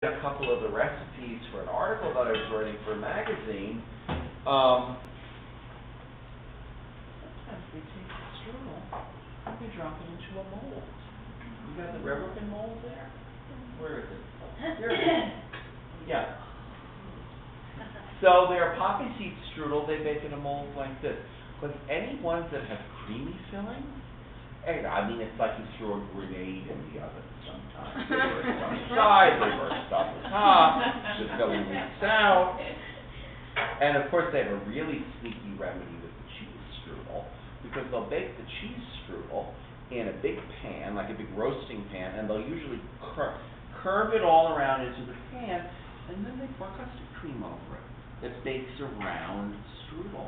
a couple of the recipes for an article that I was writing for a magazine. Sometimes they take the strudel and they drop it into a mold. You got the Reverkin mold there? Where is it? There it is. Yeah. So they're poppy seed strudel. They bake in a mold like this. But any ones that have creamy filling, I mean, it's like you threw a grenade in the oven sometimes. They burst on the side, they burst on the top, the filling leaks out. And of course, they have a really sneaky remedy with the cheese strudel, because they'll bake the cheese strudel in a big pan, like a big roasting pan, and they'll usually curve it all around into the pan, and then they pour custard cream over it that bakes around the strudel.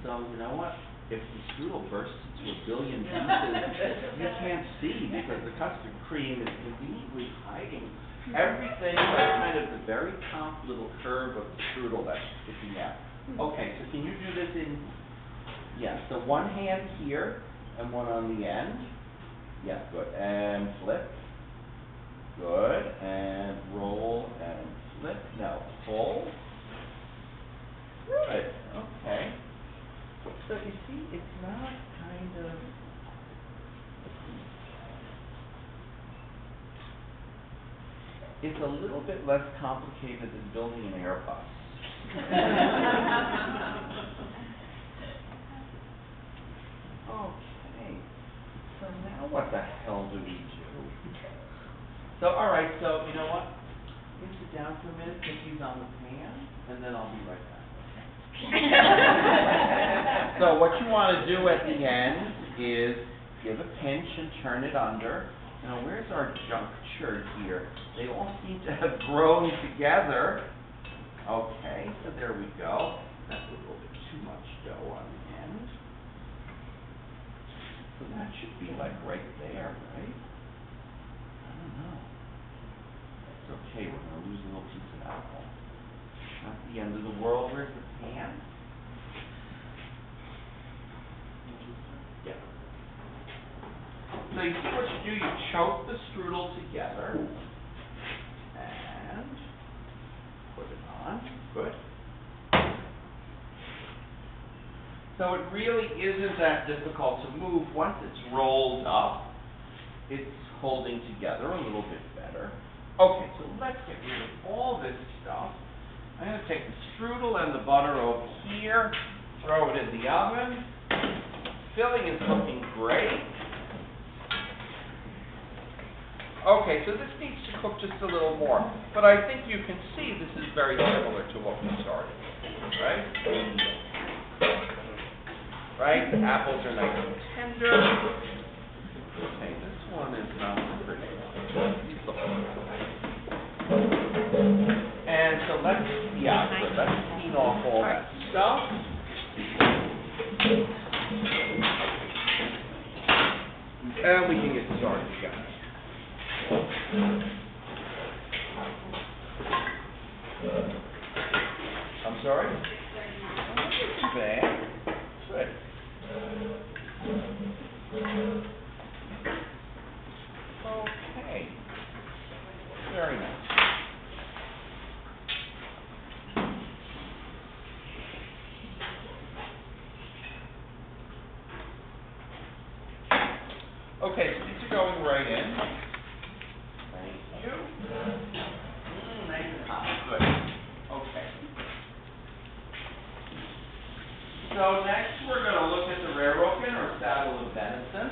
So, you know what? If the strudel bursts into a billion pieces, you can't see because the custard cream is conveniently hiding everything but kind of the very top little curve of the strudel that's sticking out. Okay, so can you do this in, so one hand here and one on the end. Yeah, good. And flip. Good. And roll and flip. Now pull. Good. Okay. So you see, it's not kind of, it's a little bit less complicated than building an Airbus. Okay, so now what the hell do we do? So, all right, so you know what? You can sit down for a minute, take these on the pan, and then I'll be right back. So what you want to do at the end is give a pinch and turn it under. Now where's our juncture here? They all seem to have grown together. Okay, so there we go. That's a little bit too much dough on the end. So that should be like right there, right? I don't know. It's okay, we're going to lose a little piece of alcohol. Not the end of the world. Where's the pan? Yeah. So you see what you do, you choke the strudel together and put it on. Good. So it really isn't that difficult to move. Once it's rolled up, it's holding together a little bit better. Okay, so let's get rid of all this stuff. I'm going to take the strudel and the butter over here, throw it in the oven. Filling is looking great. Okay, so this needs to cook just a little more. But I think you can see this is very similar to what we started with, right? Right? The apples are nice and tender. Okay, this one is not so pretty. And so let's clean off all that stuff. And we can get started, guys. I'm sorry? Not too bad. Good. Okay. Very nice. Okay, so these are going right in. Thank you. Nice and hot. Good. Okay. So next we're going to look at the Reverkin or saddle of venison.